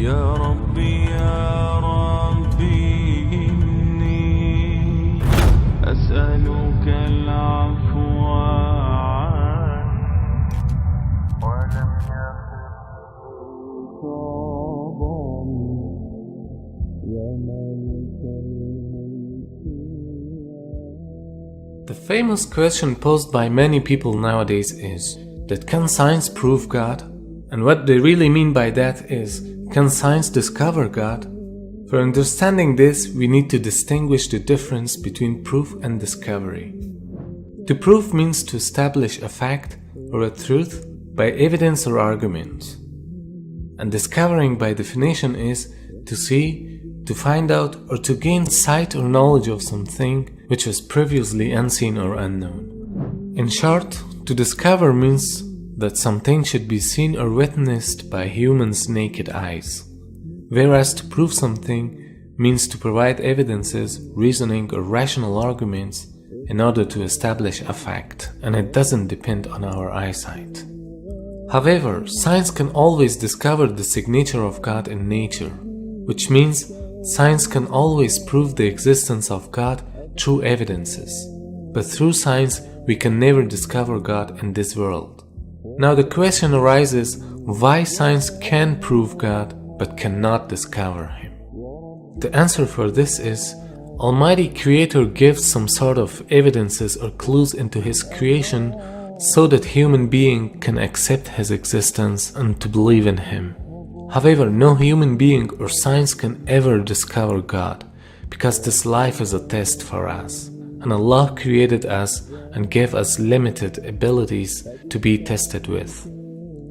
يا ربي يا ربي إني أسألك العفو ولم The famous question posed by many people nowadays is that can science prove God? And what they really mean by that is, can science discover God? For understanding this, we need to distinguish the difference between proof and discovery. To prove means to establish a fact or a truth by evidence or argument. And discovering by definition is to see, to find out, or to gain sight or knowledge of something which was previously unseen or unknown. In short, to discover means that something should be seen or witnessed by humans' naked eyes, whereas to prove something means to provide evidences, reasoning, or rational arguments in order to establish a fact, and it doesn't depend on our eyesight. However, science can always discover the signature of God in nature, which means science can always prove the existence of God through evidences. But through science, we can never discover God in this world. Now the question arises, why science can prove God but cannot discover Him? The answer for this is, Almighty Creator gives some sort of evidences or clues into His creation so that human being can accept His existence and to believe in Him. However, no human being or science can ever discover God, because this life is a test for us, and Allah created us and gave us limited abilities to be tested with.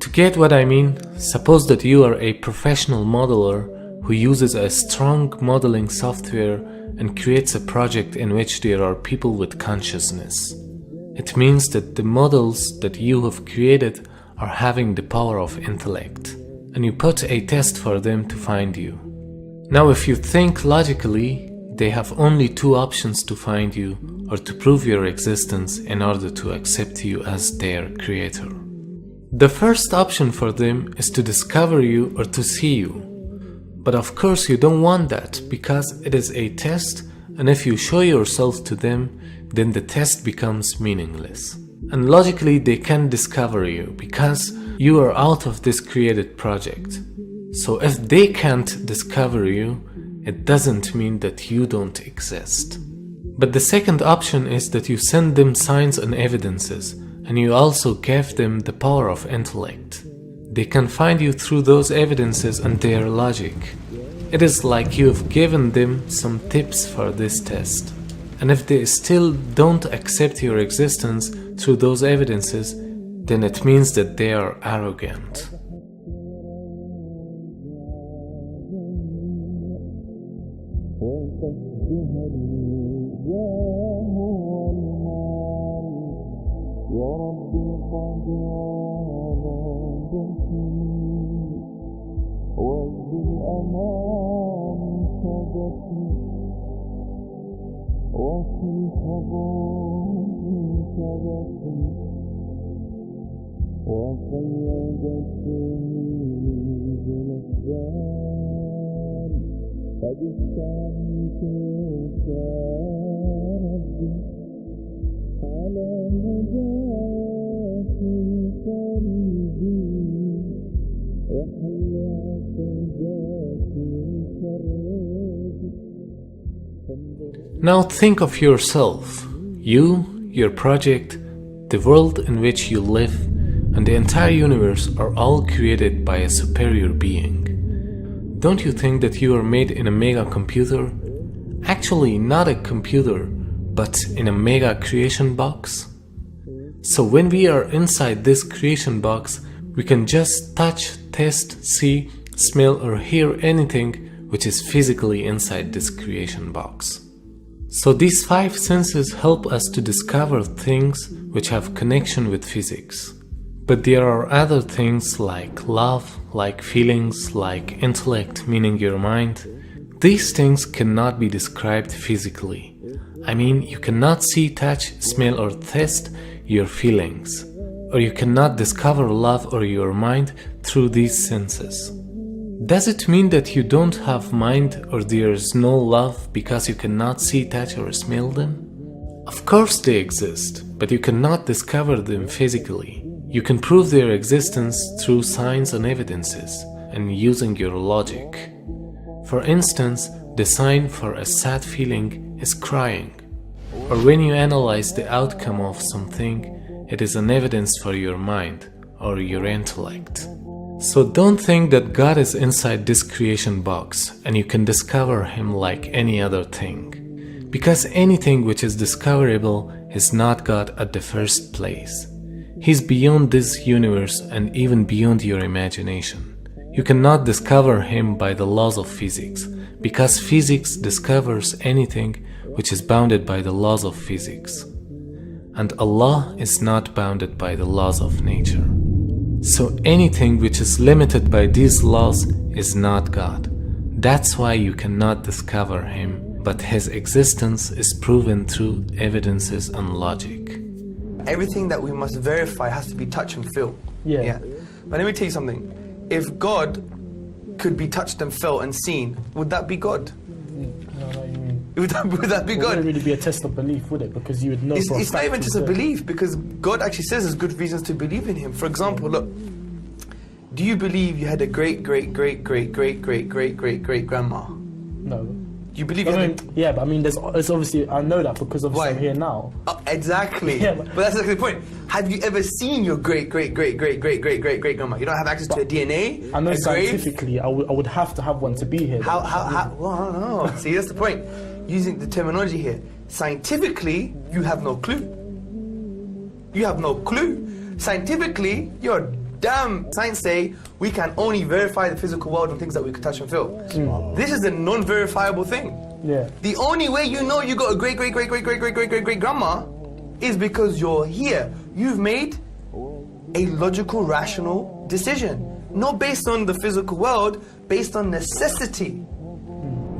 To get what I mean, suppose that you are a professional modeler who uses a strong modeling software and creates a project in which there are people with consciousness. It means that the models that you have created are having the power of intellect, and you put a test for them to find you. Now if you think logically, they have only two options to find you or to prove your existence in order to accept you as their creator. The first option for them is to discover you or to see you. But of course you don't want that, because it is a test, and if you show yourself to them, then the test becomes meaningless. And logically they can discover you, because you are out of this created project. So if they can't discover you, it doesn't mean that you don't exist. But the second option is that you send them signs and evidences, and you also give them the power of intellect. They can find you through those evidences and their logic. It is like you have given them some tips for this test. And if they still don't accept your existence through those evidences, then it means that they are arrogant. Now think of yourself, you, your project, the world in which you live, and the entire universe are all created by a superior being. Don't you think that you are made in a mega computer? Actually, not a computer, but in a mega creation box? So when we are inside this creation box, we can just touch, taste, see, smell or hear anything which is physically inside this creation box. So these 5 senses help us to discover things which have connection with physics. But there are other things like love, like feelings, like intellect, meaning your mind. These things cannot be described physically. I mean, you cannot see, touch, smell or taste your feelings. Or you cannot discover love or your mind through these senses. Does it mean that you don't have mind or there is no love because you cannot see, touch or smell them? Of course they exist, but you cannot discover them physically. You can prove their existence through signs and evidences and using your logic. For instance, the sign for a sad feeling is crying. Or when you analyze the outcome of something, it is an evidence for your mind or your intellect. So don't think that God is inside this creation box and you can discover Him like any other thing. Because anything which is discoverable is not God at the first place. He's beyond this universe and even beyond your imagination. You cannot discover Him by the laws of physics, because physics discovers anything which is bounded by the laws of physics. And Allah is not bounded by the laws of nature. So anything which is limited by these laws is not God. That's why you cannot discover Him, but His existence is proven through evidences and logic. Everything that we must verify has to be touch and feel. Yeah. But let me tell you something. If God could be touched and felt and seen, would that be God? Would that be It God? wouldn't really be a test of belief, would it? Because you would know. It's not even just a belief, because God actually says there's good reasons to believe in Him. For example, look, do you believe you had a great grandma? No. You believe I you mean, had yeah, but I mean, it's obviously, I know that because obviously Why? I'm here now. exactly. Yeah, but that's exactly the point. Have you ever seen your great grandma? You don't have access to a DNA. I know a grave? scientifically, I would have to have one to be here. How? Well, I don't know. See, that's the point. Using the terminology here, scientifically, you have no clue. You have no clue. Scientifically, you're damn. Science say we can only verify the physical world on things that we can touch and feel. This is a non-verifiable thing. Yeah. The only way you know you got a great grandma is because you're here. You've made a logical, rational decision, not based on the physical world, based on necessity.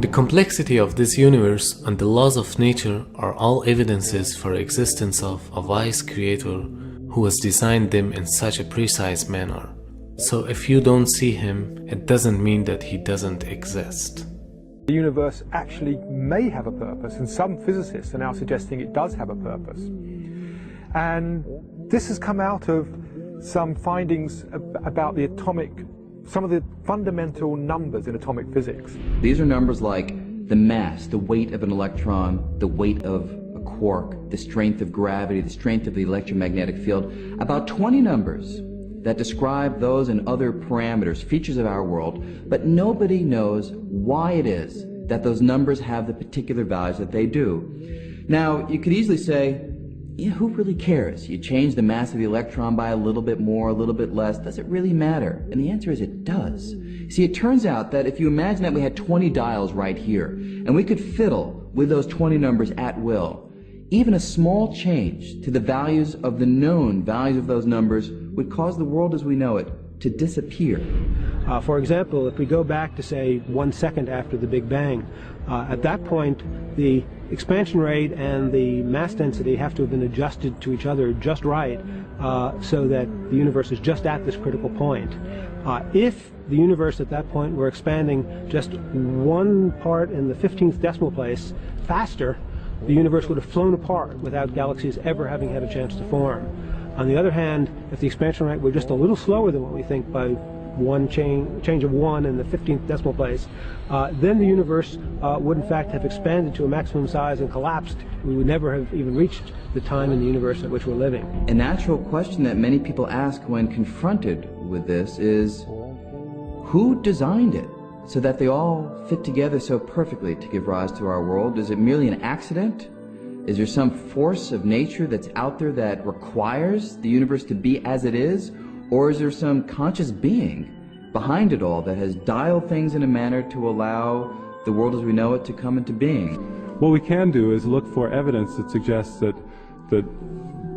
The complexity of this universe and the laws of nature are all evidences for existence of a wise creator who has designed them in such a precise manner. So if you don't see Him, it doesn't mean that He doesn't exist. The universe actually may have a purpose, and some physicists are now suggesting it does have a purpose. And this has come out of some findings about the some of the fundamental numbers in atomic physics. These are numbers like the mass, the weight of an electron, the weight of a quark, the strength of gravity, the strength of the electromagnetic field. About 20 numbers that describe those and other parameters, features of our world, but nobody knows why it is that those numbers have the particular values that they do. Now, you could easily say, yeah, who really cares? You change the mass of the electron by a little bit more, a little bit less. Does it really matter? And the answer is it does. See, it turns out that if you imagine that we had 20 dials right here, and we could fiddle with those 20 numbers at will, even a small change to the values of the known values of those numbers would cause the world as we know it to disappear. For example, if we go back to, say, 1 second after the Big Bang, at that point, the expansion rate and the mass density have to have been adjusted to each other just right, so that the universe is just at this critical point. If the universe at that point were expanding just 1 part in the 15th decimal place faster, the universe would have flown apart without galaxies ever having had a chance to form. On the other hand, if the expansion rate were just a little slower than what we think by one change of 1 in the 15th decimal place, then the universe would in fact have expanded to a maximum size and collapsed. We would never have even reached the time in the universe at which we're living. A natural question that many people ask when confronted with this is, who designed it so that they all fit together so perfectly to give rise to our world? Is it merely an accident? Is there some force of nature that's out there that requires the universe to be as it is? Or is there some conscious being behind it all that has dialed things in a manner to allow the world as we know it to come into being? What we can do is look for evidence that suggests that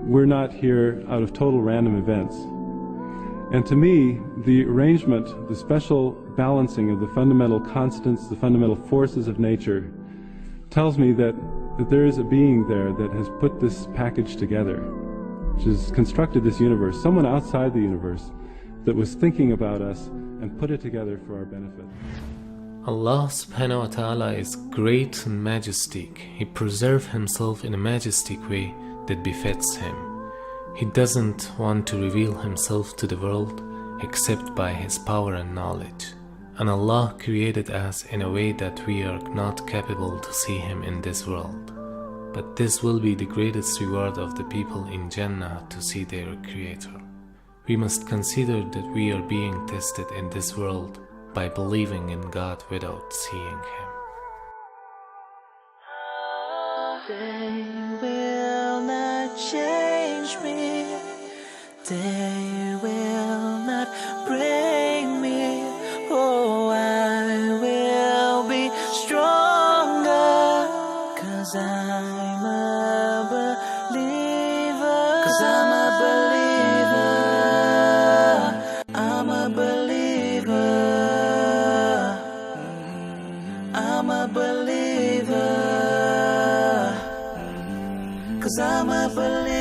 we're not here out of total random events. And to me, the arrangement, the special balancing of the fundamental constants, the fundamental forces of nature, tells me that there is a being there that has put this package together, which has constructed this universe, someone outside the universe that was thinking about us and put it together for our benefit. Allah subhanahu wa ta'ala is great and majestic. He preserves himself in a majestic way that befits him. He doesn't want to reveal himself to the world except by his power and knowledge. And Allah created us in a way that we are not capable to see him in this world. But this will be the greatest reward of the people in Jannah to see their Creator. We must consider that we are being tested in this world by believing in God without seeing him. They will not change me. They will not break me. Oh, I will be stronger. 'Cause I'm a believer. 'Cause I'm a believer. I'm a believer. I'm a believer. 'Cause I'm a believer.